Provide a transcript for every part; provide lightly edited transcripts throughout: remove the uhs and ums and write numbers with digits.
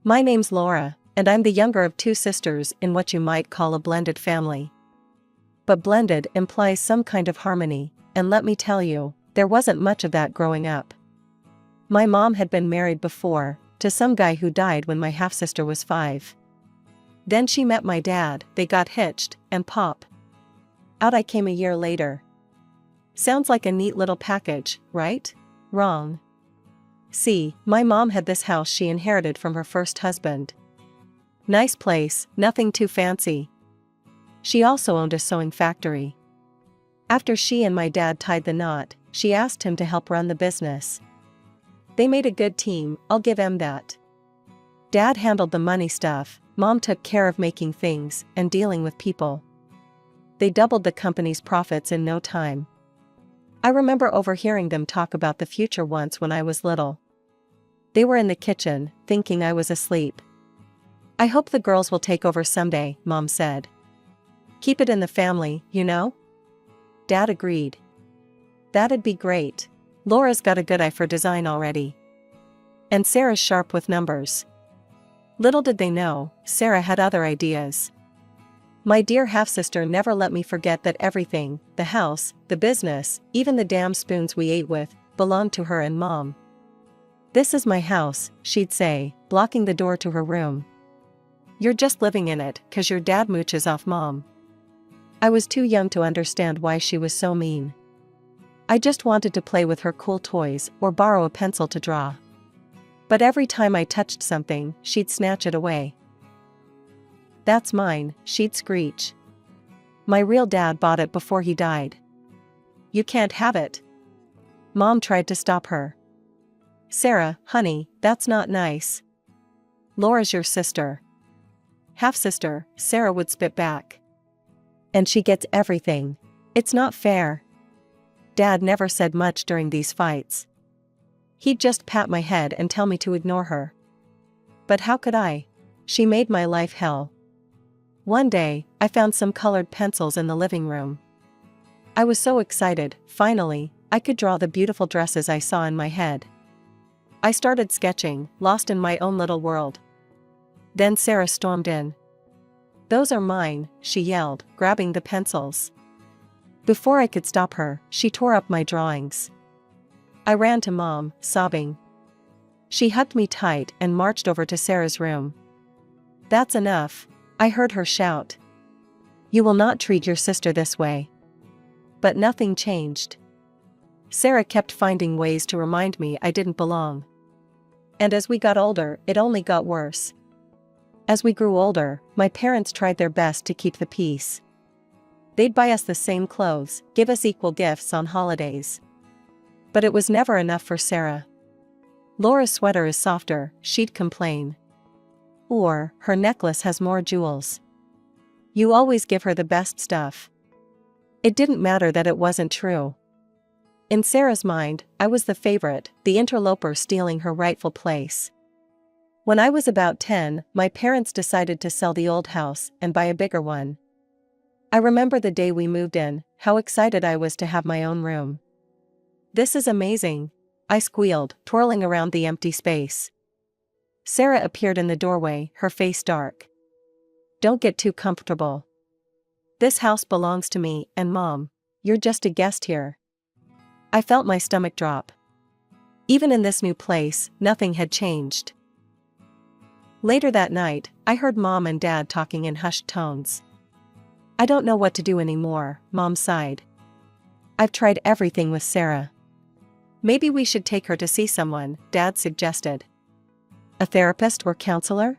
My name's Laura, and I'm the younger of two sisters in what you might call a blended family. But blended implies some kind of harmony, and let me tell you, there wasn't much of that growing up. My mom had been married before, to some guy who died when my half-sister was 5. Then she met my dad, they got hitched, and pop. Out I came a year later. Sounds like a neat little package, right? Wrong. See, my mom had this house she inherited from her first husband. Nice place, nothing too fancy. She also owned a sewing factory. After she and my dad tied the knot, she asked him to help run the business. They made a good team, I'll give him that. Dad handled the money stuff, Mom took care of making things and dealing with people. They doubled the company's profits in no time. I remember overhearing them talk about the future once when I was little. They were in the kitchen, thinking I was asleep. I hope the girls will take over someday, Mom said. Keep it in the family, you know? Dad agreed. That'd be great. Laura's got a good eye for design already. And Sarah's sharp with numbers. Little did they know, Sarah had other ideas. My dear half-sister never let me forget that everything, the house, the business, even the damn spoons we ate with, belonged to her and Mom. This is my house, she'd say, blocking the door to her room. You're just living in it, 'cause your dad mooches off Mom. I was too young to understand why she was so mean. I just wanted to play with her cool toys or borrow a pencil to draw. But every time I touched something, she'd snatch it away. That's mine, she'd screech. My real dad bought it before he died. You can't have it. Mom tried to stop her. Sarah, honey, that's not nice. Laura's your sister. Half-sister, Sarah would spit back. And she gets everything. It's not fair. Dad never said much during these fights. He'd just pat my head and tell me to ignore her. But how could I? She made my life hell. One day, I found some colored pencils in the living room. I was so excited, finally, I could draw the beautiful dresses I saw in my head. I started sketching, lost in my own little world. Then Sarah stormed in. Those are mine, she yelled, grabbing the pencils. Before I could stop her, she tore up my drawings. I ran to Mom, sobbing. She hugged me tight and marched over to Sarah's room. That's enough, I heard her shout. You will not treat your sister this way. But nothing changed. Sarah kept finding ways to remind me I didn't belong. And as we got older, it only got worse. As we grew older, my parents tried their best to keep the peace. They'd buy us the same clothes, give us equal gifts on holidays. But it was never enough for Sarah. Laura's sweater is softer, she'd complain. Or, her necklace has more jewels. You always give her the best stuff. It didn't matter that it wasn't true. In Sarah's mind, I was the favorite, the interloper stealing her rightful place. When I was about 10, my parents decided to sell the old house and buy a bigger one. I remember the day we moved in, how excited I was to have my own room. This is amazing, I squealed, twirling around the empty space. Sarah appeared in the doorway, her face dark. Don't get too comfortable. This house belongs to me and Mom. You're just a guest here. I felt my stomach drop. Even in this new place, nothing had changed. Later that night, I heard Mom and Dad talking in hushed tones. I don't know what to do anymore, Mom sighed. I've tried everything with Sarah. Maybe we should take her to see someone, Dad suggested. A therapist or counselor?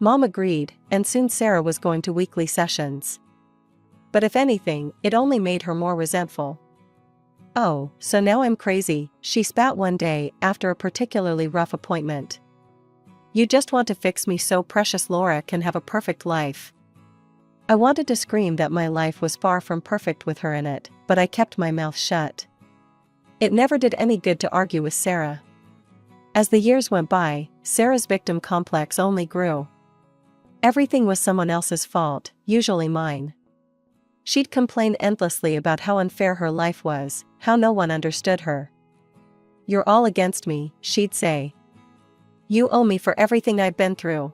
Mom agreed, and soon Sarah was going to weekly sessions. But if anything, it only made her more resentful. Oh, so now I'm crazy, she spat one day after a particularly rough appointment. You just want to fix me so precious Laura can have a perfect life. I wanted to scream that my life was far from perfect with her in it, but I kept my mouth shut. It never did any good to argue with Sarah. As the years went by, Sarah's victim complex only grew. Everything was someone else's fault, usually mine. She'd complain endlessly about how unfair her life was, how no one understood her. You're all against me, she'd say. You owe me for everything I've been through.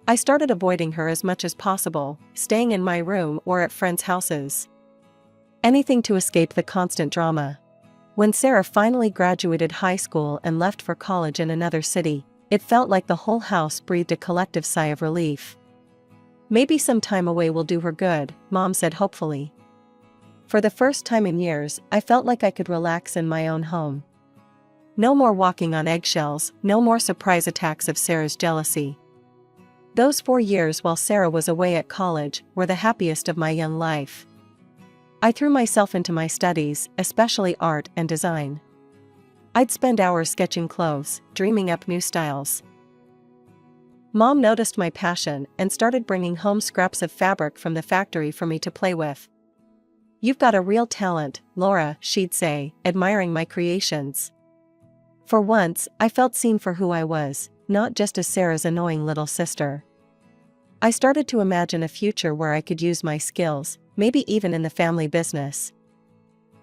I started avoiding her as much as possible, staying in my room or at friends' houses. Anything to escape the constant drama. When Sarah finally graduated high school and left for college in another city, it felt like the whole house breathed a collective sigh of relief. Maybe some time away will do her good, Mom said hopefully. For the first time in years, I felt like I could relax in my own home. No more walking on eggshells, no more surprise attacks of Sarah's jealousy. Those 4 years while Sarah was away at college were the happiest of my young life. I threw myself into my studies, especially art and design. I'd spend hours sketching clothes, dreaming up new styles. Mom noticed my passion and started bringing home scraps of fabric from the factory for me to play with. "You've got a real talent, Laura," she'd say, admiring my creations. For once, I felt seen for who I was, not just as Sarah's annoying little sister. I started to imagine a future where I could use my skills, maybe even in the family business.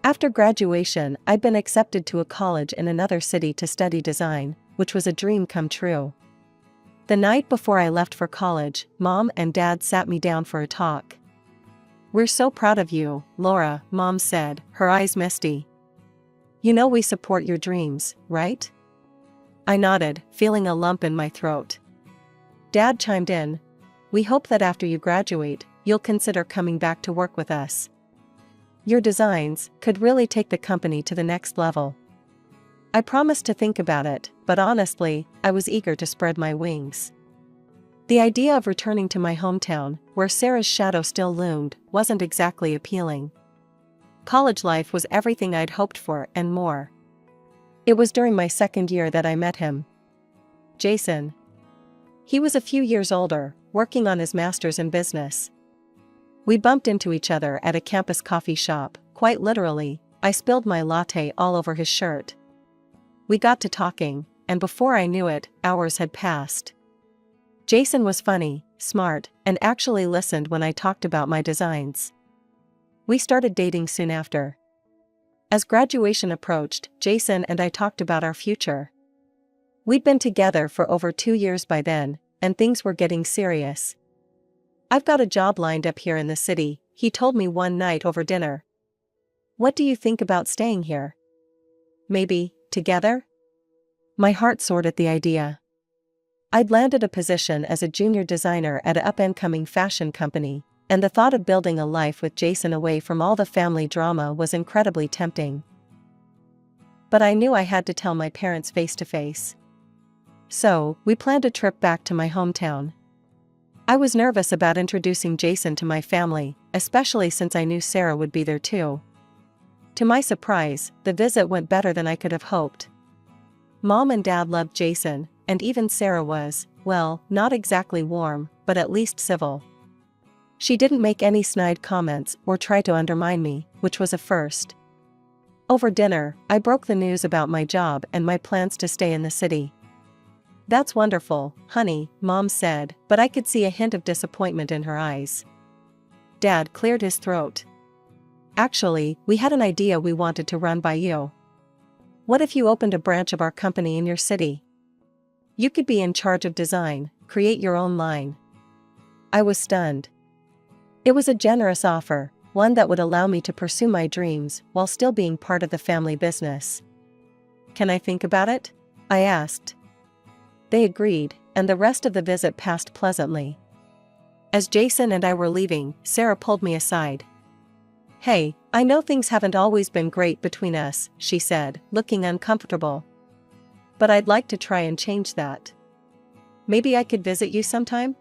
After graduation, I'd been accepted to a college in another city to study design, which was a dream come true. The night before I left for college, Mom and Dad sat me down for a talk. "We're so proud of you, Laura," Mom said, her eyes misty. "You know we support your dreams, right?" I nodded, feeling a lump in my throat. Dad chimed in. "We hope that after you graduate, you'll consider coming back to work with us. Your designs could really take the company to the next level." I promised to think about it, but honestly, I was eager to spread my wings. The idea of returning to my hometown, where Sarah's shadow still loomed, wasn't exactly appealing. College life was everything I'd hoped for and more. It was during my second year that I met him. Jason. He was a few years older, working on his master's in business. We bumped into each other at a campus coffee shop, quite literally. I spilled my latte all over his shirt. We got to talking, and before I knew it, hours had passed. Jason was funny, smart, and actually listened when I talked about my designs. We started dating soon after. As graduation approached, Jason and I talked about our future. We'd been together for over 2 years by then, and things were getting serious. "I've got a job lined up here in the city," he told me one night over dinner. "What do you think about staying here? Maybe, together?" My heart soared at the idea. I'd landed a position as a junior designer at an up-and-coming fashion company, and the thought of building a life with Jason away from all the family drama was incredibly tempting. But I knew I had to tell my parents face to face. So, we planned a trip back to my hometown. I was nervous about introducing Jason to my family, especially since I knew Sarah would be there too. To my surprise, the visit went better than I could have hoped. Mom and Dad loved Jason, and even Sarah was, well, not exactly warm, but at least civil. She didn't make any snide comments or try to undermine me, which was a first. Over dinner, I broke the news about my job and my plans to stay in the city. "That's wonderful, honey," Mom said, but I could see a hint of disappointment in her eyes. Dad cleared his throat. "Actually, we had an idea we wanted to run by you. What if you opened a branch of our company in your city? You could be in charge of design, create your own line." I was stunned. It was a generous offer, one that would allow me to pursue my dreams while still being part of the family business. "Can I think about it?" I asked. They agreed, and the rest of the visit passed pleasantly. As Jason and I were leaving, Sarah pulled me aside. "Hey, I know things haven't always been great between us," she said, looking uncomfortable. "But I'd like to try and change that. Maybe I could visit you sometime?"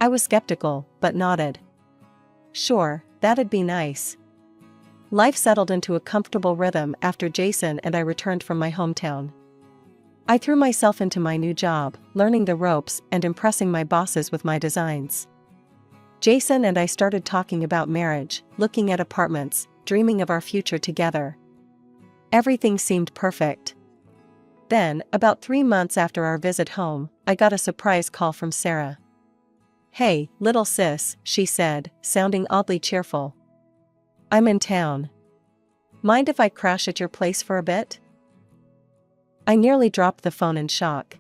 I was skeptical, but nodded. "Sure, that'd be nice." Life settled into a comfortable rhythm after Jason and I returned from my hometown. I threw myself into my new job, learning the ropes and impressing my bosses with my designs. Jason and I started talking about marriage, looking at apartments, dreaming of our future together. Everything seemed perfect. Then, about 3 months after our visit home, I got a surprise call from Sarah. "Hey, little sis," she said, sounding oddly cheerful. "I'm in town. Mind if I crash at your place for a bit?" I nearly dropped the phone in shock.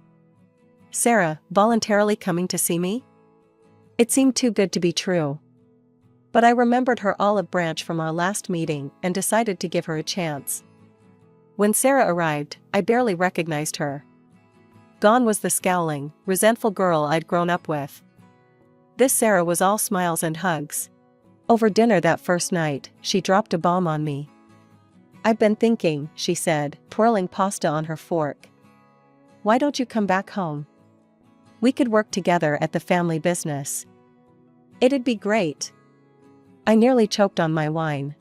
Sarah, voluntarily coming to see me? It seemed too good to be true. But I remembered her olive branch from our last meeting and decided to give her a chance. When Sarah arrived, I barely recognized her. Gone was the scowling, resentful girl I'd grown up with. This Sarah was all smiles and hugs. Over dinner that first night, she dropped a bomb on me. "I've been thinking," she said, twirling pasta on her fork. "Why don't you come back home? We could work together at the family business. It'd be great." I nearly choked on my wine.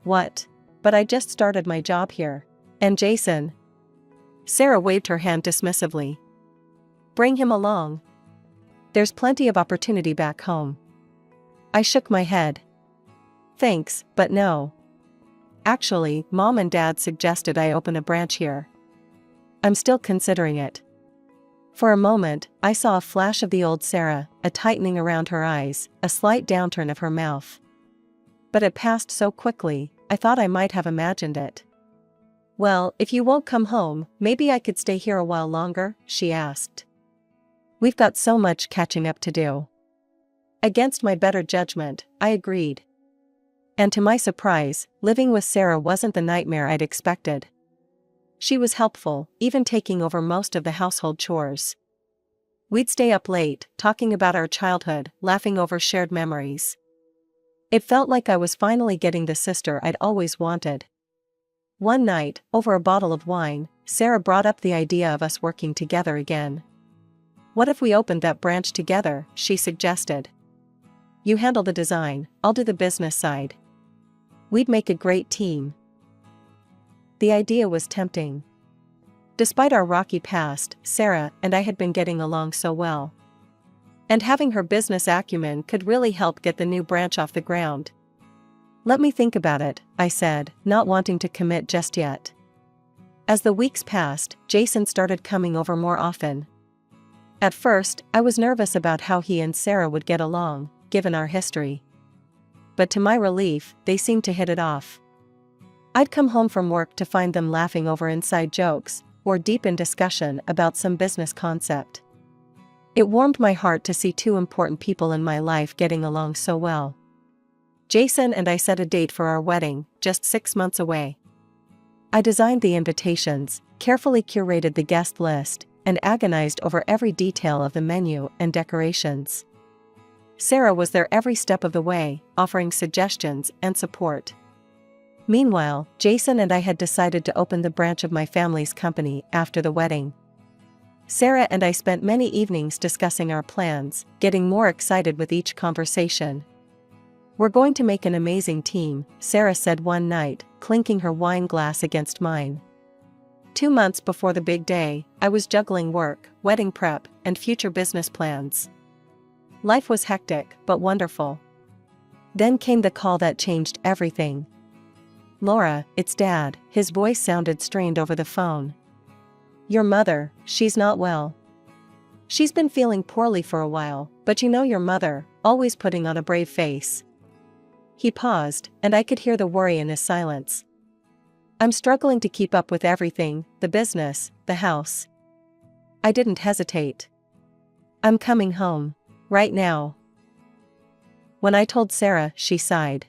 "What? But I just started my job here. And Jason?" Sarah waved her hand dismissively. "Bring him along. There's plenty of opportunity back home." I shook my head. "Thanks, but no. Actually, Mom and Dad suggested I open a branch here. I'm still considering it." For a moment, I saw a flash of the old Sarah, a tightening around her eyes, a slight downturn of her mouth. But it passed so quickly, I thought I might have imagined it. "Well, if you won't come home, maybe I could stay here a while longer?" she asked. "We've got so much catching up to do." Against my better judgment, I agreed. And to my surprise, living with Sarah wasn't the nightmare I'd expected. She was helpful, even taking over most of the household chores. We'd stay up late, talking about our childhood, laughing over shared memories. It felt like I was finally getting the sister I'd always wanted. One night, over a bottle of wine, Sarah brought up the idea of us working together again. "What if we opened that branch together?" she suggested. "You handle the design, I'll do the business side. We'd make a great team." The idea was tempting. Despite our rocky past, Sarah and I had been getting along so well. And having her business acumen could really help get the new branch off the ground. "Let me think about it," I said, not wanting to commit just yet. As the weeks passed, Jason started coming over more often. At first, I was nervous about how he and Sarah would get along, given our history. But to my relief, they seemed to hit it off. I'd come home from work to find them laughing over inside jokes, or deep in discussion about some business concept. It warmed my heart to see two important people in my life getting along so well. Jason and I set a date for our wedding, just 6 months away. I designed the invitations, carefully curated the guest list, and agonized over every detail of the menu and decorations. Sarah was there every step of the way, offering suggestions and support. Meanwhile, Jason and I had decided to open the branch of my family's company after the wedding. Sarah and I spent many evenings discussing our plans, getting more excited with each conversation. "We're going to make an amazing team," Sarah said one night, clinking her wine glass against mine. 2 months before the big day, I was juggling work, wedding prep, and future business plans. Life was hectic, but wonderful. Then came the call that changed everything. "Laura, it's Dad," his voice sounded strained over the phone. "Your mother, she's not well. She's been feeling poorly for a while, but you know your mother, always putting on a brave face." He paused, and I could hear the worry in his silence. "I'm struggling to keep up with everything, the business, the house." I didn't hesitate. "I'm coming home. Right now." When I told Sarah, she sighed.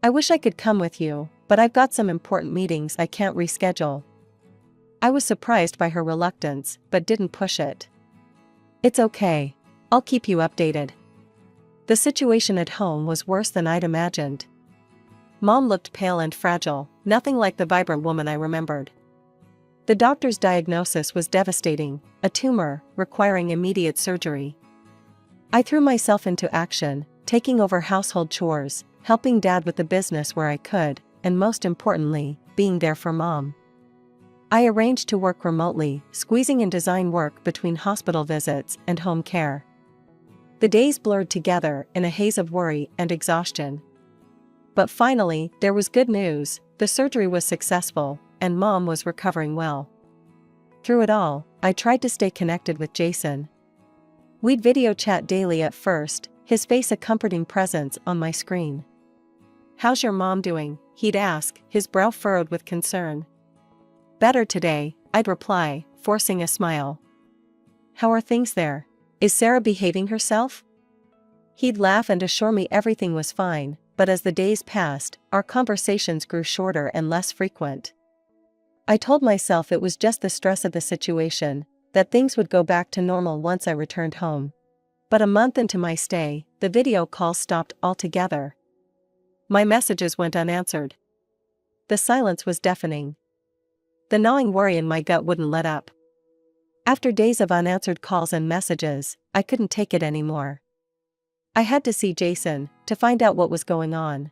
"I wish I could come with you, but I've got some important meetings I can't reschedule." I was surprised by her reluctance, but didn't push it. "It's okay. I'll keep you updated." The situation at home was worse than I'd imagined. Mom looked pale and fragile, nothing like the vibrant woman I remembered. The doctor's diagnosis was devastating, a tumor, requiring immediate surgery. I threw myself into action, taking over household chores, helping Dad with the business where I could, and most importantly, being there for Mom. I arranged to work remotely, squeezing in design work between hospital visits and home care. The days blurred together in a haze of worry and exhaustion. But finally, there was good news: the surgery was successful, and Mom was recovering well. Through it all, I tried to stay connected with Jason. We'd video chat daily at first, his face a comforting presence on my screen. "How's your mom doing?" he'd ask, his brow furrowed with concern. "Better today," I'd reply, forcing a smile. How are things there? Is Sarah behaving herself? He'd laugh and assure me everything was fine, but as the days passed, our conversations grew shorter and less frequent. I told myself it was just the stress of the situation, that things would go back to normal once I returned home. But a month into my stay, the video calls stopped altogether. My messages went unanswered. The silence was deafening. The gnawing worry in my gut wouldn't let up. After days of unanswered calls and messages, I couldn't take it anymore. I had to see Jason, to find out what was going on.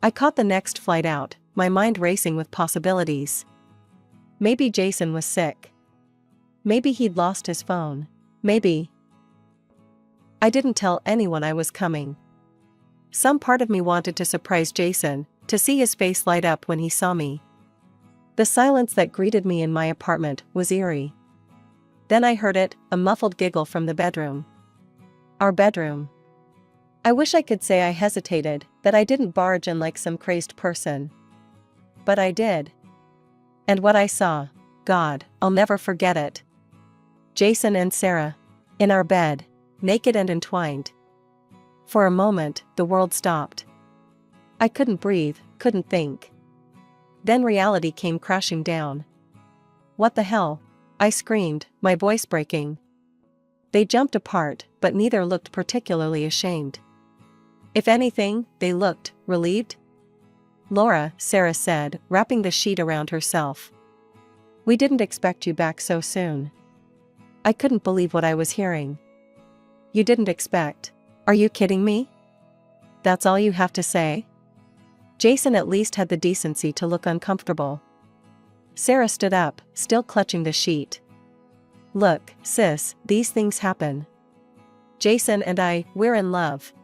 I caught the next flight out, my mind racing with possibilities. Maybe Jason was sick. Maybe he'd lost his phone. Maybe. I didn't tell anyone I was coming. Some part of me wanted to surprise Jason, to see his face light up when he saw me. The silence that greeted me in my apartment was eerie. Then I heard it, a muffled giggle from the bedroom. Our bedroom. I wish I could say I hesitated, that I didn't barge in like some crazed person. But I did. And what I saw, God, I'll never forget it. Jason and Sarah. In our bed, naked and entwined. For a moment, the world stopped. I couldn't breathe, couldn't think. Then reality came crashing down. What the hell? I screamed, my voice breaking. They jumped apart, but neither looked particularly ashamed. If anything, they looked relieved. Laura, Sarah said, wrapping the sheet around herself. We didn't expect you back so soon. I couldn't believe what I was hearing. You didn't expect? Are you kidding me? That's all you have to say? Jason at least had the decency to look uncomfortable. Sarah stood up, still clutching the sheet. Look, sis, these things happen. Jason and we're in love.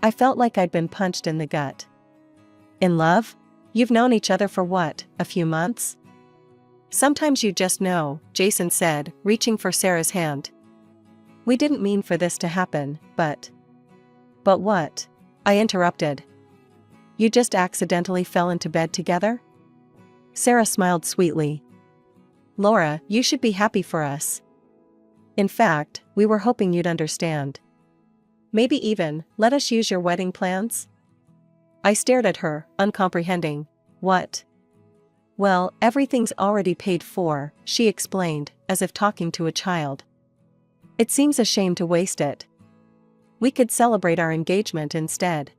I felt like I'd been punched in the gut. In love? You've known each other for what, a few months? Sometimes you just know, Jason said, reaching for Sarah's hand. We didn't mean for this to happen, but... But what? I interrupted. You just accidentally fell into bed together? Sarah smiled sweetly. Laura, you should be happy for us. In fact, we were hoping you'd understand. Maybe even, let us use your wedding plans? I stared at her, uncomprehending. What? Well, everything's already paid for, she explained, as if talking to a child. It seems a shame to waste it. We could celebrate our engagement instead.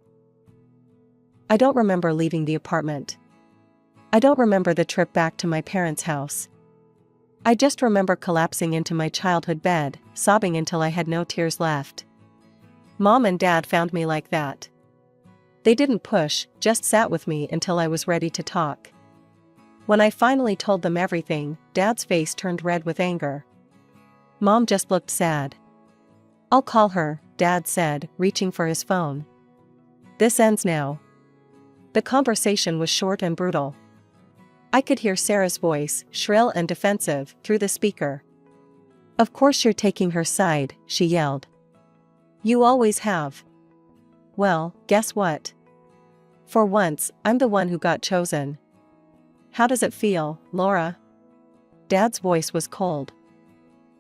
I don't remember leaving the apartment. I don't remember the trip back to my parents' house. I just remember collapsing into my childhood bed, sobbing until I had no tears left. Mom and Dad found me like that. They didn't push, just sat with me until I was ready to talk. When I finally told them everything, Dad's face turned red with anger. Mom just looked sad. I'll call her, Dad said, reaching for his phone. This ends now. The conversation was short and brutal. I could hear Sarah's voice, shrill and defensive, through the speaker. Of course you're taking her side, she yelled. You always have. Well, guess what? For once, I'm the one who got chosen. How does it feel, Laura? Dad's voice was cold.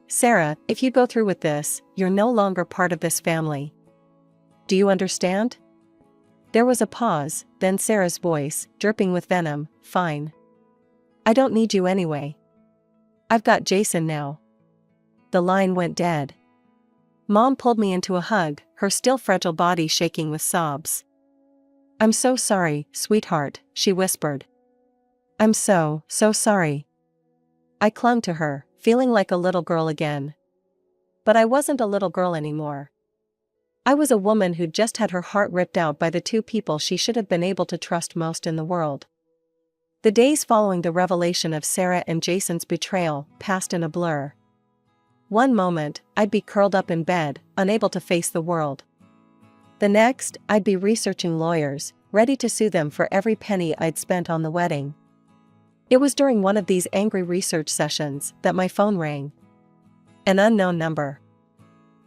Sarah, if you go through with this, you're no longer part of this family. Do you understand? There was a pause, then Sarah's voice, dripping with venom, fine. I don't need you anyway. I've got Jason now. The line went dead. Mom pulled me into a hug, her still fragile body shaking with sobs. I'm so sorry, sweetheart, she whispered. I'm so sorry. I clung to her, feeling like a little girl again. But I wasn't a little girl anymore. I was a woman who'd just had her heart ripped out by the two people she should have been able to trust most in the world. The days following the revelation of Sarah and Jason's betrayal passed in a blur. One moment, I'd be curled up in bed, unable to face the world. The next, I'd be researching lawyers, ready to sue them for every penny I'd spent on the wedding. It was during one of these angry research sessions that my phone rang. An unknown number.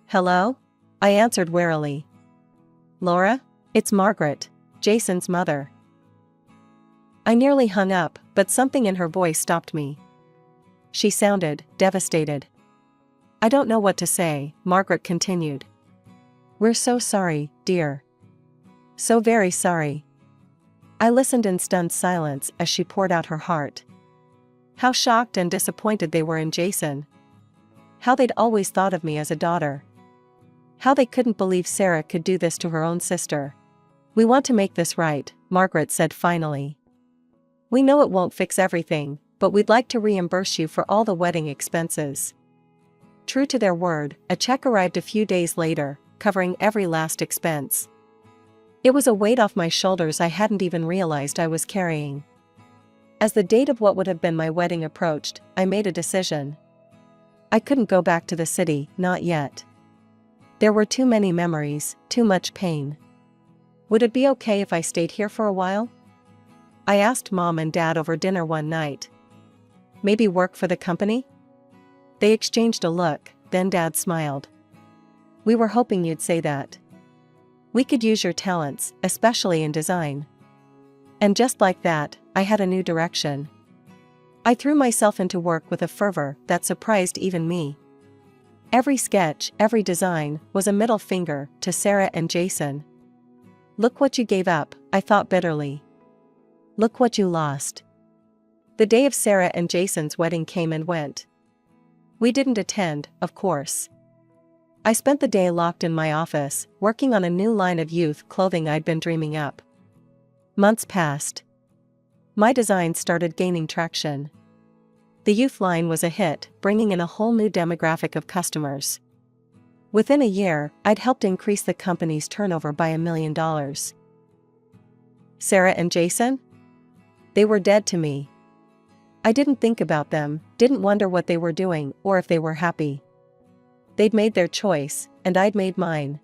Hello? I answered warily. Laura? It's Margaret, Jason's mother. I nearly hung up, but something in her voice stopped me. She sounded devastated. I don't know what to say, Margaret continued. We're so sorry, dear. So very sorry. I listened in stunned silence as she poured out her heart. How shocked and disappointed they were in Jason. How they'd always thought of me as a daughter. How they couldn't believe Sarah could do this to her own sister. We want to make this right, Margaret said finally. We know it won't fix everything, but we'd like to reimburse you for all the wedding expenses. True to their word, a check arrived a few days later, covering every last expense. It was a weight off my shoulders I hadn't even realized I was carrying. As the date of what would have been my wedding approached, I made a decision. I couldn't go back to the city, not yet. There were too many memories, too much pain. Would it be okay if I stayed here for a while? I asked Mom and Dad over dinner one night. Maybe work for the company? They exchanged a look, then Dad smiled. We were hoping you'd say that. We could use your talents, especially in design. And just like that, I had a new direction. I threw myself into work with a fervor that surprised even me. Every sketch, every design, was a middle finger to Sarah and Jason. Look what you gave up, I thought bitterly. Look what you lost. The day of Sarah and Jason's wedding came and went. We didn't attend, of course. I spent the day locked in my office, working on a new line of youth clothing I'd been dreaming up. Months passed. My designs started gaining traction. The youth line was a hit, bringing in a whole new demographic of customers. Within a year, I'd helped increase the company's turnover by $1 million. Sarah and Jason? They were dead to me. I didn't think about them, didn't wonder what they were doing or if they were happy. They'd made their choice, and I'd made mine.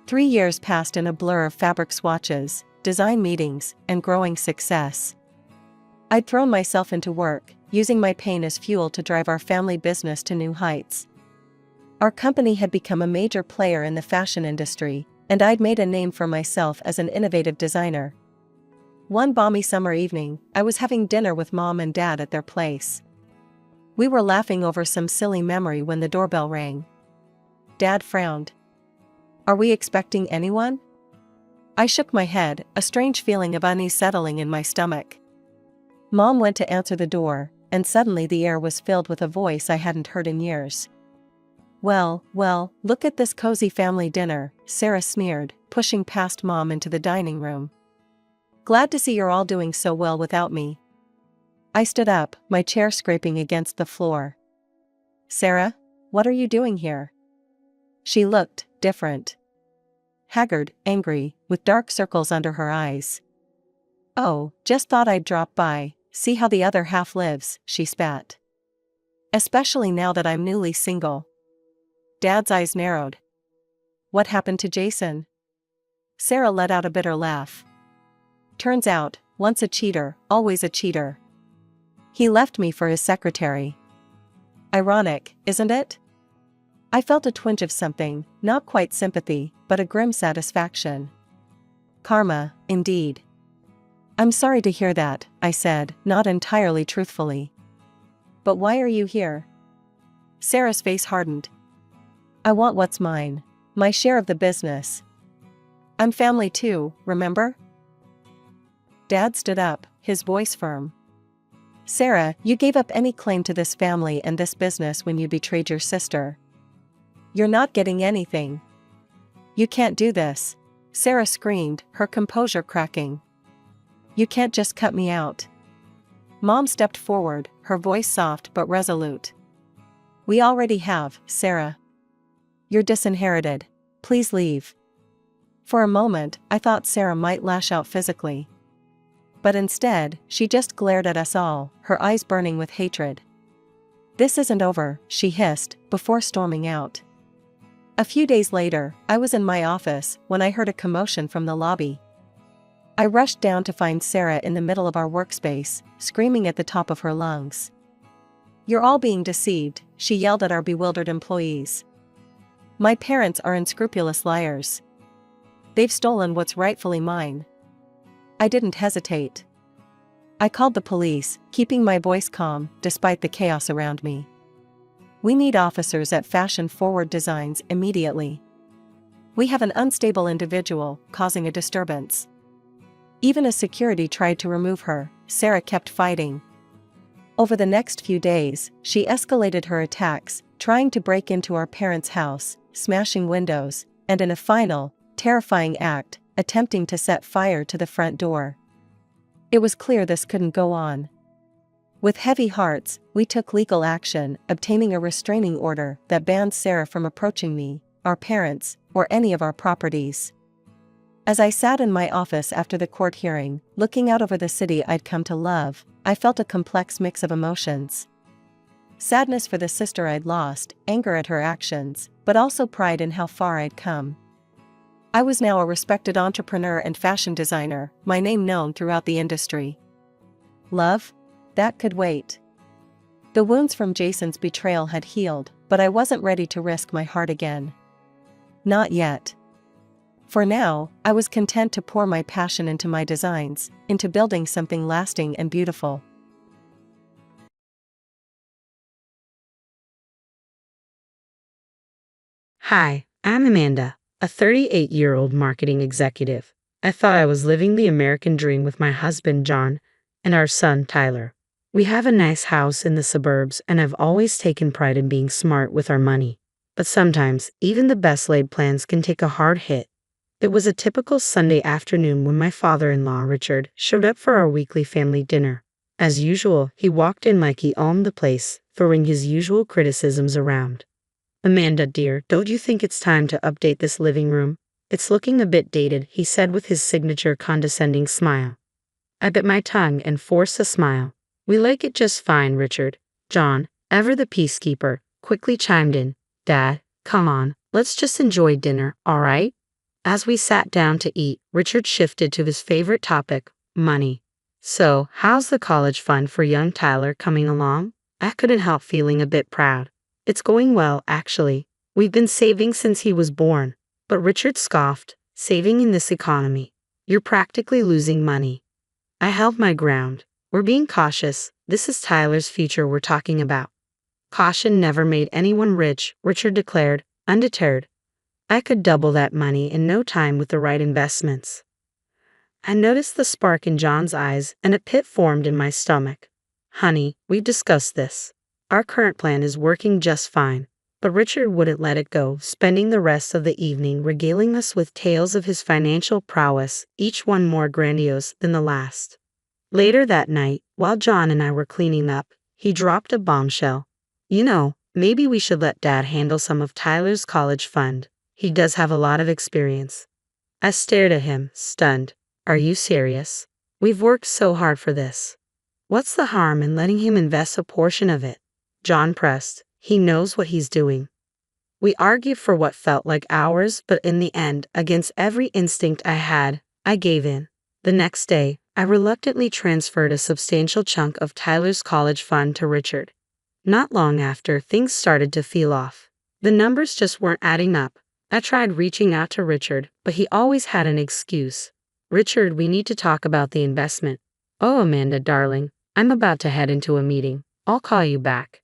3 years passed in a blur of fabric swatches, design meetings, and growing success. I'd thrown myself into work, using my pain as fuel to drive our family business to new heights. Our company had become a major player in the fashion industry, and I'd made a name for myself as an innovative designer. One balmy summer evening, I was having dinner with Mom and Dad at their place. We were laughing over some silly memory when the doorbell rang. Dad frowned. Are we expecting anyone? I shook my head, a strange feeling of unease settling in my stomach. Mom went to answer the door, and suddenly the air was filled with a voice I hadn't heard in years. Well, look at this cozy family dinner, Sarah sneered, pushing past Mom into the dining room. Glad to see you're all doing so well without me. I stood up, my chair scraping against the floor. Sarah, what are you doing here? She looked different. Haggard, angry, with dark circles under her eyes. Oh, just thought I'd drop by, see how the other half lives, she spat. Especially now that I'm newly single. Dad's eyes narrowed. What happened to Jason? Sarah let out a bitter laugh. Turns out, once a cheater, always a cheater. He left me for his secretary. Ironic, isn't it? I felt a twinge of something, not quite sympathy, but a grim satisfaction. Karma, indeed. I'm sorry to hear that, I said, not entirely truthfully. But why are you here? Sarah's face hardened. I want what's mine, my share of the business. I'm family too, remember? Dad stood up, his voice firm. Sarah, you gave up any claim to this family and this business when you betrayed your sister. You're not getting anything. You can't do this, Sarah screamed, her composure cracking. You can't just cut me out. Mom stepped forward, her voice soft but resolute. We already have, Sarah. You're disinherited. Please leave. For a moment, I thought Sarah might lash out physically. But instead, she just glared at us all, her eyes burning with hatred. This isn't over, she hissed, before storming out. A few days later, I was in my office when I heard a commotion from the lobby. I rushed down to find Sarah in the middle of our workspace, screaming at the top of her lungs. You're all being deceived, she yelled at our bewildered employees. My parents are unscrupulous liars. They've stolen what's rightfully mine. I didn't hesitate. I called the police, keeping my voice calm, despite the chaos around me. We need officers at fashion-forward designs immediately. We have an unstable individual causing a disturbance. Even as security tried to remove her, Sarah kept fighting. Over the next few days, she escalated her attacks, trying to break into our parents' house, smashing windows, and in a final, terrifying act, attempting to set fire to the front door. It was clear this couldn't go on. With heavy hearts, we took legal action, obtaining a restraining order that banned Sarah from approaching me, our parents, or any of our properties. As I sat in my office after the court hearing, looking out over the city I'd come to love, I felt a complex mix of emotions. Sadness for the sister I'd lost, anger at her actions, but also pride in how far I'd come. I was now a respected entrepreneur and fashion designer, my name known throughout the industry. Love? That could wait. The wounds from Jason's betrayal had healed, but I wasn't ready to risk my heart again. Not yet. For now, I was content to pour my passion into my designs, into building something lasting and beautiful. Hi, I'm Amanda, a 38-year-old marketing executive. I thought I was living the American dream with my husband, John, and our son, Tyler. We have a nice house in the suburbs, and I've always taken pride in being smart with our money. But sometimes, even the best laid plans can take a hard hit. It was a typical Sunday afternoon when my father-in-law, Richard, showed up for our weekly family dinner. As usual, he walked in like he owned the place, throwing his usual criticisms around. "Amanda, dear, don't you think it's time to update this living room? It's looking a bit dated," he said with his signature condescending smile. I bit my tongue and forced a smile. "We like it just fine, Richard." John, ever the peacekeeper, quickly chimed in. "Dad, come on, let's just enjoy dinner, all right?" As we sat down to eat, Richard shifted to his favorite topic, money. "So, how's the college fund for young Tyler coming along?" I couldn't help feeling a bit proud. "It's going well, actually. We've been saving since he was born." But Richard scoffed, "Saving in this economy? You're practically losing money." I held my ground. "We're being cautious. This is Tyler's future we're talking about." "Caution never made anyone rich," Richard declared, undeterred. "I could double that money in no time with the right investments." I noticed the spark in John's eyes, and a pit formed in my stomach. "Honey, we've discussed this. Our current plan is working just fine." But Richard wouldn't let it go, spending the rest of the evening regaling us with tales of his financial prowess, each one more grandiose than the last. Later that night, while John and I were cleaning up, he dropped a bombshell. "You know, maybe we should let Dad handle some of Tyler's college fund. He does have a lot of experience." I stared at him, stunned. "Are you serious? We've worked so hard for this. What's the harm in letting him invest a portion of it?" John pressed. "He knows what he's doing." We argued for what felt like hours, but in the end, against every instinct I had, I gave in. The next day, I reluctantly transferred a substantial chunk of Tyler's college fund to Richard. Not long after, things started to feel off. The numbers just weren't adding up. I tried reaching out to Richard, but he always had an excuse. "Richard, we need to talk about the investment." "Oh, Amanda, darling, I'm about to head into a meeting. I'll call you back."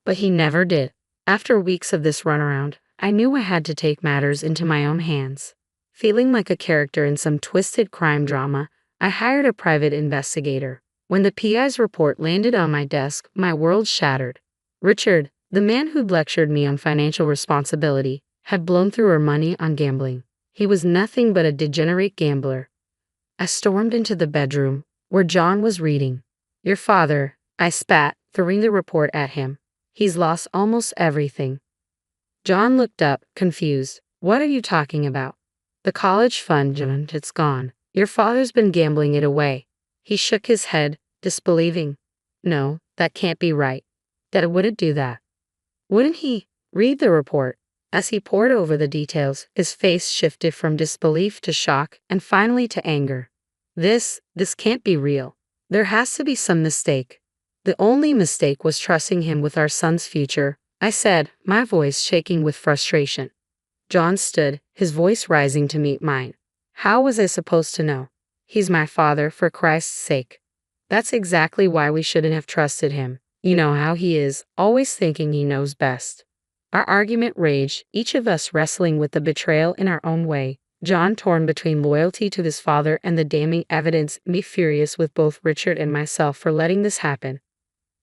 But he never did. After weeks of this runaround, I knew I had to take matters into my own hands. Feeling like a character in some twisted crime drama, I hired a private investigator. When the PI's report landed on my desk, my world shattered. Richard, the man who'd lectured me on financial responsibility, had blown through our money on gambling. He was nothing but a degenerate gambler. I stormed into the bedroom, where John was reading. "Your father," I spat, throwing the report at him. "He's lost almost everything." John looked up, confused. "What are you talking about?" "The college fund, John, it's gone. Your father's been gambling it away." He shook his head, disbelieving. "No, that can't be right. Dad wouldn't do that." "Wouldn't he?" "Read the report." As he pored over the details, his face shifted from disbelief to shock and finally to anger. This can't be real. There has to be some mistake." "The only mistake was trusting him with our son's future," I said, my voice shaking with frustration. John stood, his voice rising to meet mine. "How was I supposed to know? He's my father, for Christ's sake." "That's exactly why we shouldn't have trusted him. You know how he is, always thinking he knows best. Our argument raged, each of us wrestling with the betrayal in our own way. John torn between loyalty to his father and the damning evidence, me furious with both Richard and myself for letting this happen.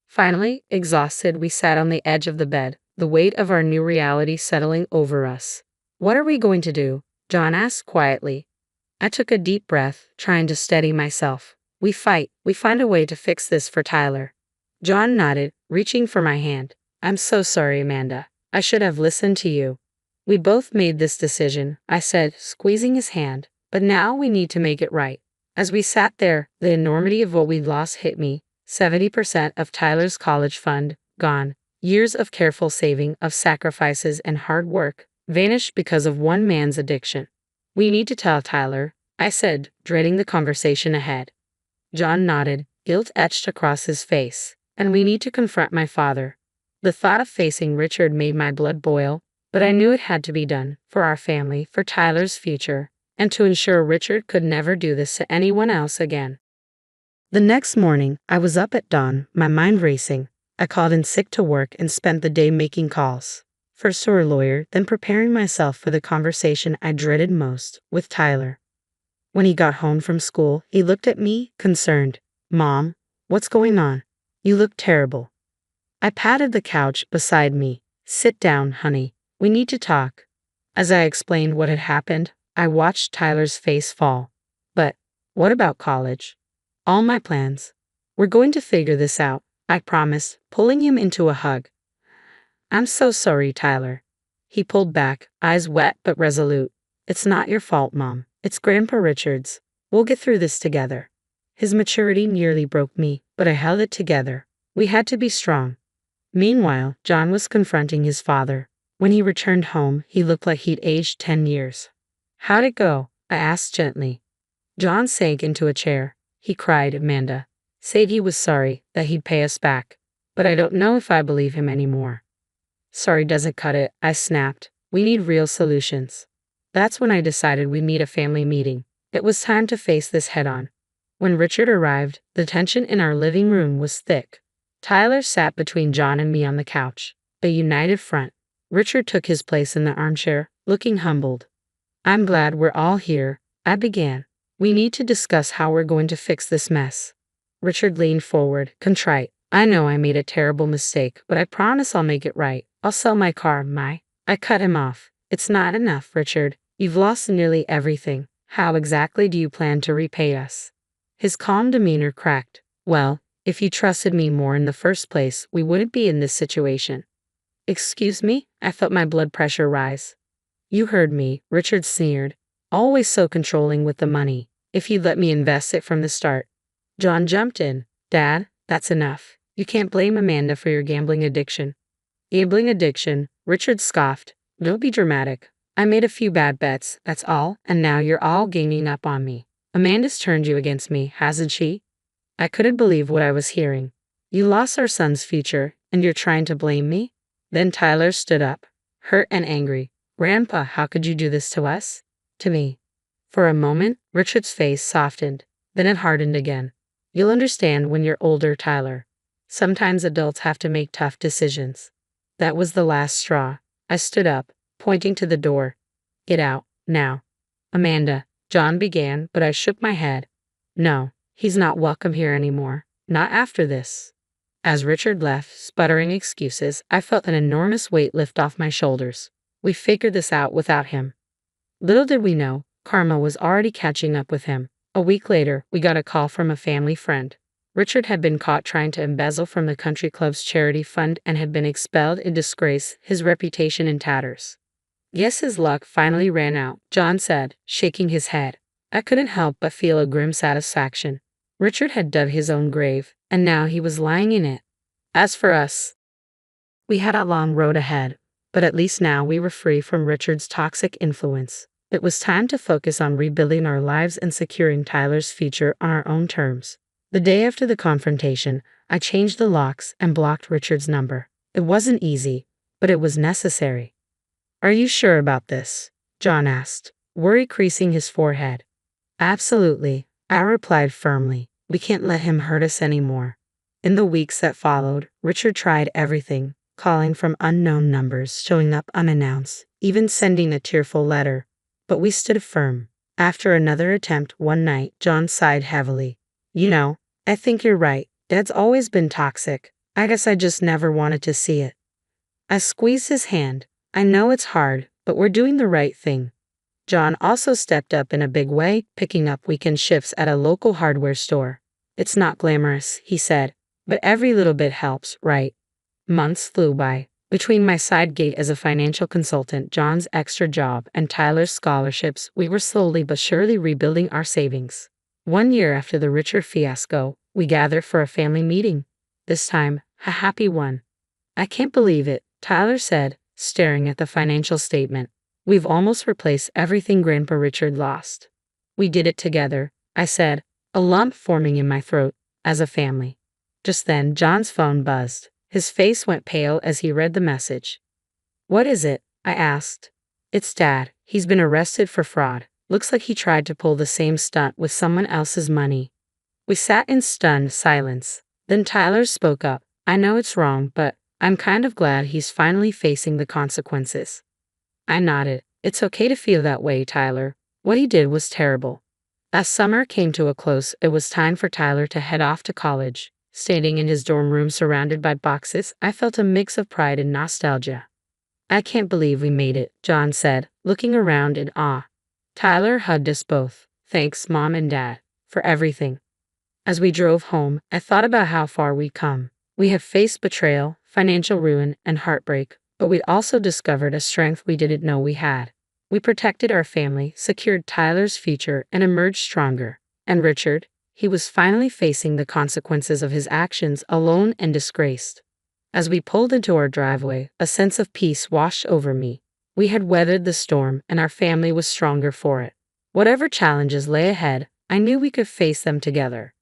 Finally, exhausted, we sat on the edge of the bed, the weight of our new reality settling over us. What are we going to do? John asked quietly. I took a deep breath, trying to steady myself. We fight. We find a way to fix this for Tyler. John nodded, reaching for my hand. I'm so sorry, Amanda. I should have listened to you. We both made this decision, I said, squeezing his hand. But now we need to make it right. As we sat there, the enormity of what we'd lost hit me. 70% of Tyler's college fund, gone. Years of careful saving, of sacrifices and hard work, vanished because of one man's addiction. We need to tell Tyler, I said, dreading the conversation ahead. John nodded, guilt etched across his face. And we need to confront my father. The thought of facing Richard made my blood boil, but I knew it had to be done, for our family, for Tyler's future, and to ensure Richard could never do this to anyone else again. The next morning, I was up at dawn, my mind racing. I called in sick to work and spent the day making calls. First to our lawyer, then preparing myself for the conversation I dreaded most, with Tyler. When he got home from school, he looked at me, concerned. Mom, what's going on? You look terrible. I patted the couch beside me. Sit down, honey. We need to talk. As I explained what had happened, I watched Tyler's face fall. But what about college? All my plans. We're going to figure this out, I promised, pulling him into a hug. I'm so sorry, Tyler. He pulled back, eyes wet but resolute. It's not your fault, Mom. It's Grandpa Richard's. We'll get through this together. His maturity nearly broke me, but I held it together. We had to be strong. Meanwhile, John was confronting his father. When he returned home, he looked like he'd aged 10 years. How'd it go? I asked gently. John sank into a chair. He cried, Amanda. Said he was sorry, that he'd pay us back. But I don't know if I believe him anymore. Sorry doesn't cut it, I snapped. We need real solutions. That's when I decided we'd need a family meeting. It was time to face this head on. When Richard arrived, the tension in our living room was thick. Tyler sat between John and me on the couch, a united front. Richard took his place in the armchair, looking humbled. I'm glad we're all here, I began. We need to discuss how we're going to fix this mess. Richard leaned forward, contrite. I know I made a terrible mistake, but I promise I'll make it right. I'll sell my car, I cut him off. It's not enough, Richard. You've lost nearly everything. How exactly do you plan to repay us? His calm demeanor cracked. Well, if you trusted me more in the first place, we wouldn't be in this situation. Excuse me? I felt my blood pressure rise. You heard me, Richard sneered. Always so controlling with the money. If you'd let me invest it from the start. John jumped in. Dad, that's enough. You can't blame Amanda for your gambling addiction. Gambling addiction? Richard scoffed. Don't be dramatic. I made a few bad bets, that's all, and now you're all ganging up on me. Amanda's turned you against me, hasn't she? I couldn't believe what I was hearing. You lost our son's future, and you're trying to blame me? Then Tyler stood up, hurt and angry. Grandpa, how could you do this to us? To me. For a moment, Richard's face softened, then it hardened again. You'll understand when you're older, Tyler. Sometimes adults have to make tough decisions. That was the last straw. I stood up, pointing to the door. Get out, now. Amanda, John began, but I shook my head. No, he's not welcome here anymore. Not after this. As Richard left, sputtering excuses, I felt an enormous weight lift off my shoulders. We figured this out without him. Little did we know, karma was already catching up with him. A week later, we got a call from a family friend. Richard had been caught trying to embezzle from the country club's charity fund and had been expelled in disgrace, his reputation in tatters. Guess his luck finally ran out, John said, shaking his head. I couldn't help but feel a grim satisfaction. Richard had dug his own grave, and now he was lying in it. As for us, we had a long road ahead, but at least now we were free from Richard's toxic influence. It was time to focus on rebuilding our lives and securing Tyler's future on our own terms. The day after the confrontation, I changed the locks and blocked Richard's number. It wasn't easy, but it was necessary. Are you sure about this? John asked, worry creasing his forehead. Absolutely, I replied firmly. We can't let him hurt us anymore. In the weeks that followed, Richard tried everything, calling from unknown numbers, showing up unannounced, even sending a tearful letter. But we stood firm. After another attempt one night, John sighed heavily. You know, I think you're right. Dad's always been toxic. I guess I just never wanted to see it. I squeezed his hand. I know it's hard, but we're doing the right thing. John also stepped up in a big way, picking up weekend shifts at a local hardware store. It's not glamorous, he said, but every little bit helps, right? Months flew by. Between my side gig as a financial consultant, John's extra job, and Tyler's scholarships, we were slowly but surely rebuilding our savings. 1 year after the Richard fiasco, we gathered for a family meeting. This time, a happy one. I can't believe it, Tyler said, staring at the financial statement. We've almost replaced everything Grandpa Richard lost. We did it together, I said, a lump forming in my throat, as a family. Just then, John's phone buzzed. His face went pale as he read the message. What is it? I asked. It's Dad. He's been arrested for fraud. Looks like he tried to pull the same stunt with someone else's money. We sat in stunned silence. Then Tyler spoke up. I know it's wrong, but I'm kind of glad he's finally facing the consequences. I nodded. It's okay to feel that way, Tyler. What he did was terrible. As summer came to a close, it was time for Tyler to head off to college. Standing in his dorm room surrounded by boxes, I felt a mix of pride and nostalgia. I can't believe we made it, John said, looking around in awe. Tyler hugged us both. Thanks, Mom and Dad, for everything. As we drove home, I thought about how far we'd come. We have faced betrayal, financial ruin, and heartbreak, but we'd also discovered a strength we didn't know we had. We protected our family, secured Tyler's future, and emerged stronger. And Richard? He was finally facing the consequences of his actions alone and disgraced. As we pulled into our driveway, a sense of peace washed over me. We had weathered the storm, and our family was stronger for it. Whatever challenges lay ahead, I knew we could face them together.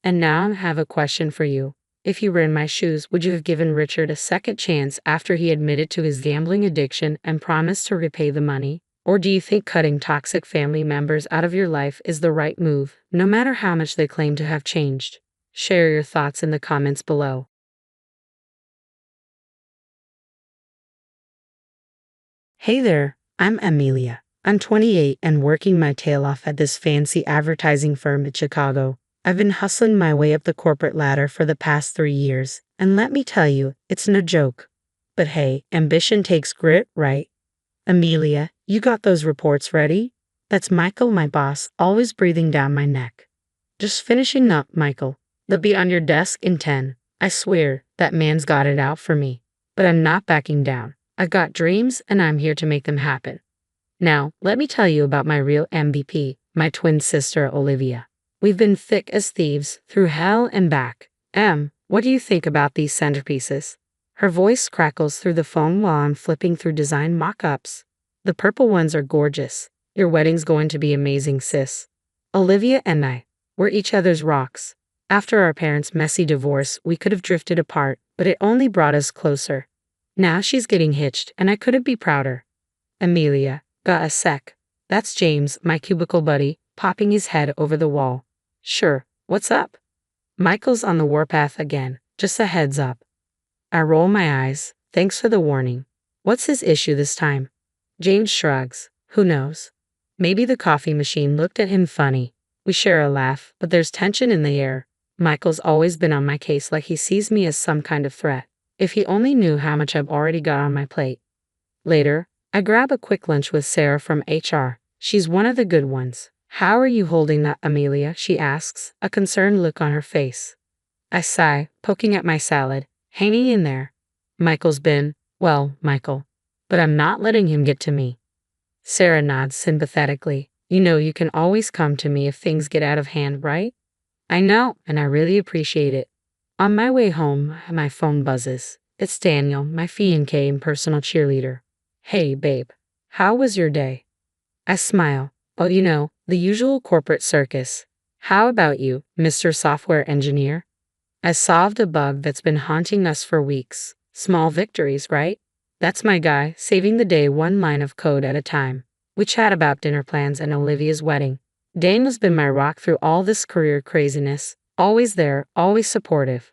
And now I have a question for you. If you were in my shoes, would you have given Richard a second chance after he admitted to his gambling addiction and promised to repay the money? Or do you think cutting toxic family members out of your life is the right move, no matter how much they claim to have changed? Share your thoughts in the comments below. Hey there, I'm Amelia. I'm 28 and working my tail off at this fancy advertising firm in Chicago. I've been hustling my way up the corporate ladder for the past 3 years, and let me tell you, it's no joke. But hey, ambition takes grit, right? Amelia, you got those reports ready? That's Michael, my boss, always breathing down my neck. Just finishing up, Michael. They'll be on your desk in 10. I swear, that man's got it out for me. But I'm not backing down. I've got dreams, and I'm here to make them happen. Now, let me tell you about my real MVP, my twin sister, Olivia. We've been thick as thieves, through hell and back. What do you think about these centerpieces? Her voice crackles through the phone while I'm flipping through design mock-ups. The purple ones are gorgeous. Your wedding's going to be amazing, sis. Olivia and I, we're each other's rocks. After our parents' messy divorce, we could have drifted apart, but it only brought us closer. Now she's getting hitched, and I couldn't be prouder. Amelia, got a sec. That's James, my cubicle buddy, popping his head over the wall. Sure, what's up? Michael's on the warpath again, just a heads up. I roll my eyes. Thanks for the warning. What's his issue this time? James shrugs. Who knows? Maybe the coffee machine looked at him funny. We share a laugh, but there's tension in the air. Michael's always been on my case like he sees me as some kind of threat. If he only knew how much I've already got on my plate. Later, I grab a quick lunch with Sarah from HR. She's one of the good ones. How are you holding that, Amelia? She asks, a concerned look on her face. I sigh, poking at my salad. Hanging in there. Michael's been, well, Michael. But I'm not letting him get to me. Sarah nods sympathetically. You know you can always come to me if things get out of hand, right? I know, and I really appreciate it. On my way home, my phone buzzes. It's Daniel, my Fiance and personal cheerleader. Hey, babe. How was your day? I smile. Oh, you know, the usual corporate circus. How about you, Mr. Software Engineer? I solved a bug that's been haunting us for weeks. Small victories, right? That's my guy, saving the day one line of code at a time. We chat about dinner plans and Olivia's wedding. Dane has been my rock through all this career craziness. Always there, always supportive.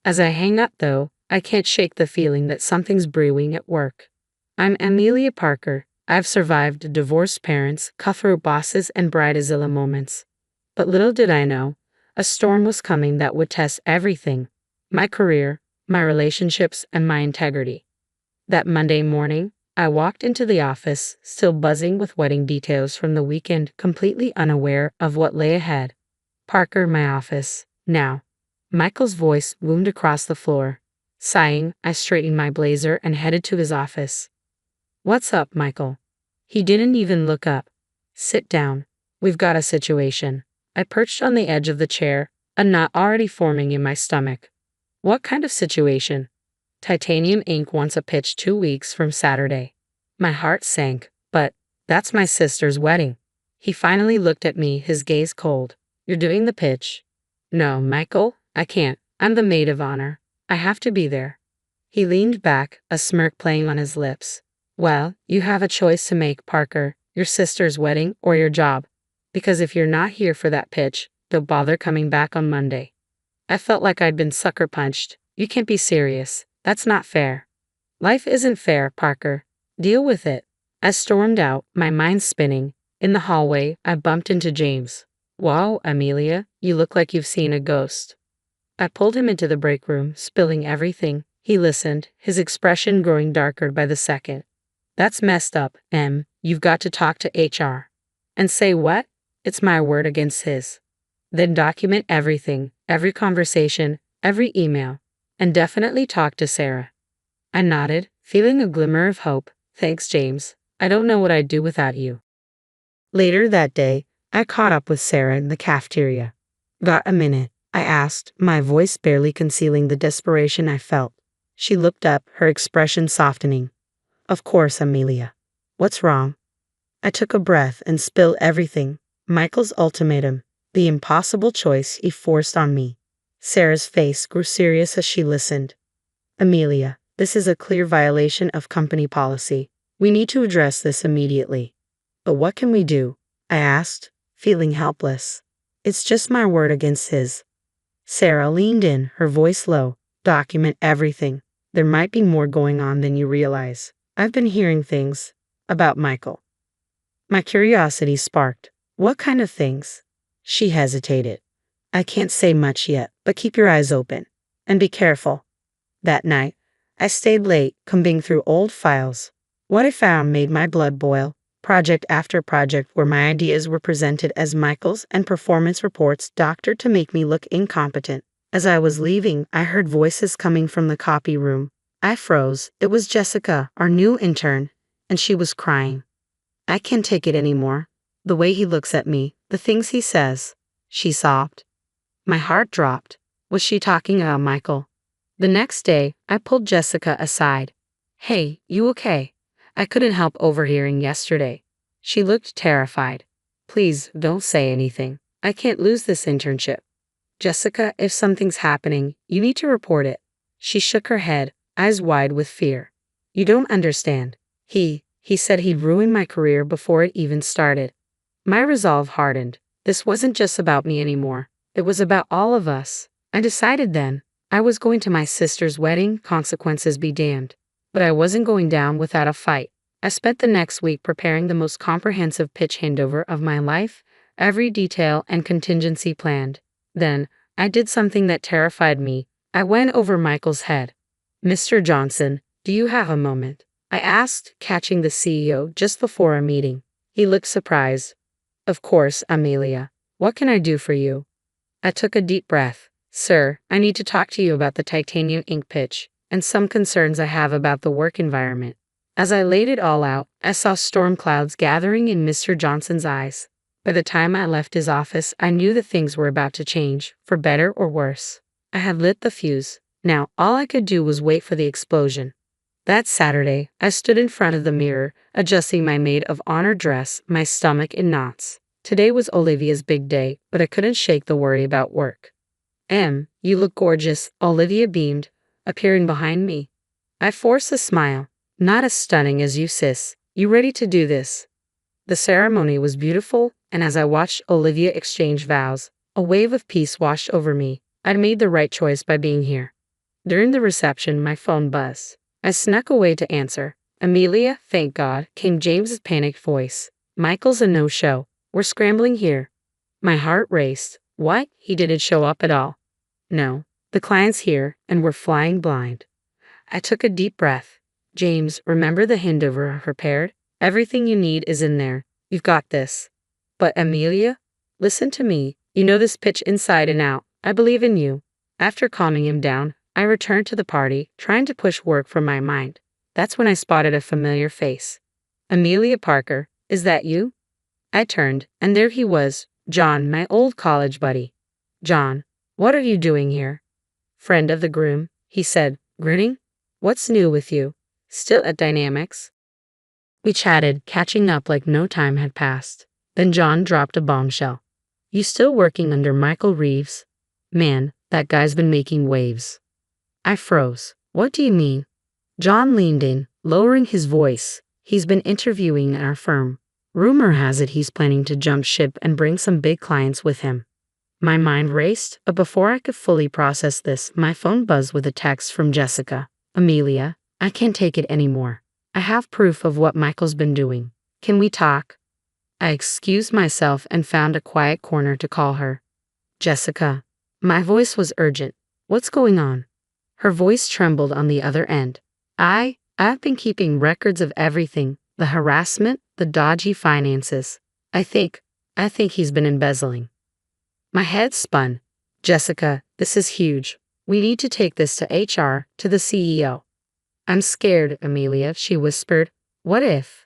As I hang up, though, I can't shake the feeling that something's brewing at work. I'm Amelia Parker. I've survived divorced parents, cutthroat bosses, and bridezilla moments. But little did I know, a storm was coming that would test everything: my career, my relationships, and my integrity. That Monday morning, I walked into the office, still buzzing with wedding details from the weekend, completely unaware of what lay ahead. Parker, my office. Now. Michael's voice boomed across the floor. Sighing, I straightened my blazer and headed to his office. "What's up, Michael?" He didn't even look up. "Sit down. We've got a situation." I perched on the edge of the chair, a knot already forming in my stomach. "What kind of situation?" "Titanium Inc. wants a pitch 2 weeks from Saturday." My heart sank. "But that's my sister's wedding." He finally looked at me, his gaze cold. "You're doing the pitch?" "No, Michael, I can't. I'm the maid of honor. I have to be there." He leaned back, a smirk playing on his lips. "Well, you have a choice to make, Parker: your sister's wedding or your job. Because if you're not here for that pitch, don't bother coming back on Monday." I felt like I'd been sucker punched. "You can't be serious. That's not fair." "Life isn't fair, Parker. Deal with it." I stormed out, my mind spinning. In the hallway, I bumped into James. "Wow, Amelia, you look like you've seen a ghost." I pulled him into the break room, spilling everything. He listened, his expression growing darker by the second. "That's messed up, Em. You've got to talk to HR." "And say what?" "It's my word against his." "Then document everything, every conversation, every email. And definitely talk to Sarah." I nodded, feeling a glimmer of hope. "Thanks, James. I don't know what I'd do without you." Later that day, I caught up with Sarah in the cafeteria. "Got a minute?" I asked, my voice barely concealing the desperation I felt. She looked up, her expression softening. "Of course, Amelia. What's wrong?" I took a breath and spilled everything. Michael's ultimatum, the impossible choice he forced on me. Sarah's face grew serious as she listened. "Amelia, this is a clear violation of company policy. We need to address this immediately." "But what can we do?" I asked, feeling helpless. "It's just my word against his." Sarah leaned in, her voice low. "Document everything. There might be more going on than you realize. I've been hearing things about Michael." My curiosity sparked. "What kind of things?" She hesitated. "I can't say much yet, but keep your eyes open. And be careful." That night, I stayed late, combing through old files. What I found made my blood boil. Project after project where my ideas were presented as Michael's and performance reports doctored to make me look incompetent. As I was leaving, I heard voices coming from the copy room. I froze. It was Jessica, our new intern, and she was crying. "I can't take it anymore. The way he looks at me, the things he says," she sobbed. My heart dropped. Was she talking about Michael? The next day, I pulled Jessica aside. "Hey, you okay? I couldn't help overhearing yesterday." She looked terrified. "Please, don't say anything. I can't lose this internship." "Jessica, if something's happening, you need to report it." She shook her head, eyes wide with fear. "You don't understand. He said he'd ruin my career before it even started." My resolve hardened. This wasn't just about me anymore. It was about all of us. I decided then. I was going to my sister's wedding, consequences be damned. But I wasn't going down without a fight. I spent the next week preparing the most comprehensive pitch handover of my life, every detail and contingency planned. Then, I did something that terrified me. I went over Michael's head. "Mr. Johnson, do you have a moment?" I asked, catching the CEO just before a meeting. He looked surprised. "Of course, Amelia. What can I do for you?" I took a deep breath. "Sir, I need to talk to you about the Titanium Inc. pitch, and some concerns I have about the work environment." As I laid it all out, I saw storm clouds gathering in Mr. Johnson's eyes. By the time I left his office, I knew that things were about to change, for better or worse. I had lit the fuse. Now, all I could do was wait for the explosion. That Saturday, I stood in front of the mirror, adjusting my maid of honor dress, my stomach in knots. Today was Olivia's big day, but I couldn't shake the worry about work. "Em, you look gorgeous," Olivia beamed, appearing behind me. I forced a smile. "Not as stunning as you, sis. You ready to do this?" The ceremony was beautiful, and as I watched Olivia exchange vows, a wave of peace washed over me. I'd made the right choice by being here. During the reception, my phone buzzed. I snuck away to answer. Amelia, thank God, came James's panicked voice. Michael's a no-show. We're scrambling here. My heart raced. What? He didn't show up at all. No. The client's here, and we're flying blind. I took a deep breath. James, remember the handover I prepared? Everything you need is in there. You've got this. But Amelia, listen to me. You know this pitch inside and out. I believe in you. After calming him down, I returned to the party, trying to push work from my mind. That's when I spotted a familiar face. Amelia Parker, is that you? I turned, and there he was, John, my old college buddy. John, what are you doing here? Friend of the groom, he said, grinning. What's new with you? Still at Dynamics? We chatted, catching up like no time had passed. Then John dropped a bombshell. You still working under Michael Reeves? Man, that guy's been making waves. I froze. What do you mean? John leaned in, lowering his voice. He's been interviewing at our firm. Rumor has it he's planning to jump ship and bring some big clients with him. My mind raced, but before I could fully process this, my phone buzzed with a text from Jessica. Amelia, I can't take it anymore. I have proof of what Michael's been doing. Can we talk? I excused myself and found a quiet corner to call her. Jessica. My voice was urgent. What's going on? Her voice trembled on the other end. I've been keeping records of everything, the harassment, the dodgy finances. I think he's been embezzling. My head spun. Jessica, this is huge. We need to take this to HR, to the CEO. I'm scared, Amelia, she whispered. What if?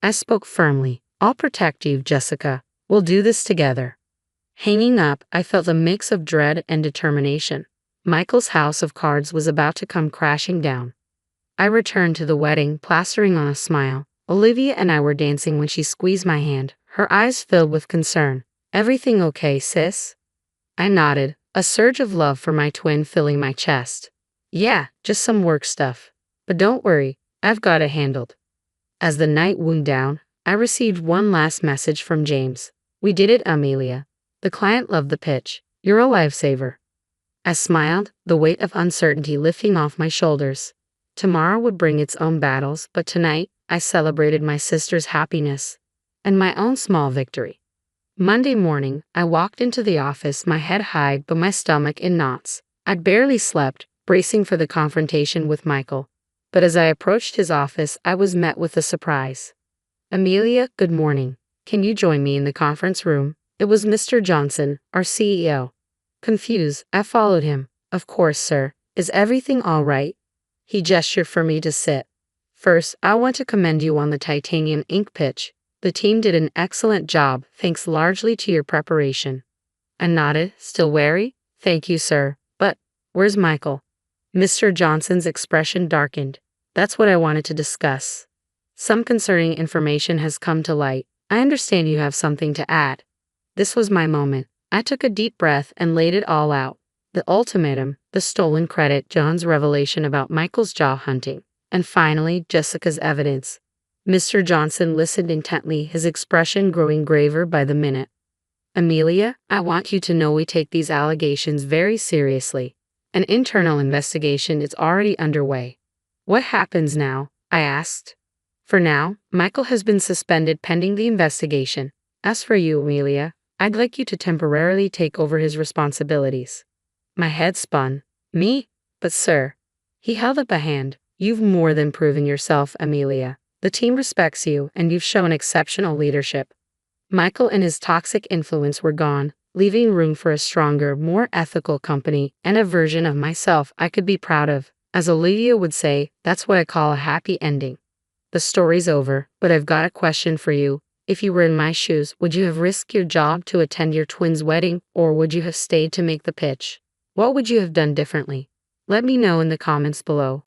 I spoke firmly. I'll protect you, Jessica. We'll do this together. Hanging up, I felt a mix of dread and determination. Michael's house of cards was about to come crashing down. I returned to the wedding, plastering on a smile. Olivia and I were dancing when she squeezed my hand, her eyes filled with concern. Everything okay, sis? I nodded, a surge of love for my twin filling my chest. Yeah, just some work stuff. But don't worry, I've got it handled. As the night wound down, I received one last message from James. We did it, Amelia. The client loved the pitch. You're a lifesaver. I smiled, the weight of uncertainty lifting off my shoulders. Tomorrow would bring its own battles, but tonight, I celebrated my sister's happiness and my own small victory. Monday morning, I walked into the office, my head high but my stomach in knots. I'd barely slept, bracing for the confrontation with Michael. But as I approached his office, I was met with a surprise. Amelia, good morning. Can you join me in the conference room? It was Mr. Johnson, our CEO. Confused, I followed him. Of course, sir. Is everything all right? He gestured for me to sit. First, I want to commend you on the titanium ink pitch. The team did an excellent job, thanks largely to your preparation. I nodded, still wary. Thank you, sir. But, where's Michael? Mr. Johnson's expression darkened. That's what I wanted to discuss. Some concerning information has come to light. I understand you have something to add. This was my moment. I took a deep breath and laid it all out. The ultimatum, the stolen credit, John's revelation about Michael's job hunting, and finally, Jessica's evidence. Mr. Johnson listened intently, his expression growing graver by the minute. Amelia, I want you to know we take these allegations very seriously. An internal investigation is already underway. What happens now? I asked. For now, Michael has been suspended pending the investigation. As for you, Amelia, I'd like you to temporarily take over his responsibilities. My head spun. Me? But sir. He held up a hand. You've more than proven yourself, Amelia. The team respects you, and you've shown exceptional leadership. Michael and his toxic influence were gone, leaving room for a stronger, more ethical company and a version of myself I could be proud of. As Olivia would say, that's what I call a happy ending. The story's over, but I've got a question for you. If you were in my shoes, would you have risked your job to attend your twin's wedding, or would you have stayed to make the pitch? What would you have done differently? Let me know in the comments below.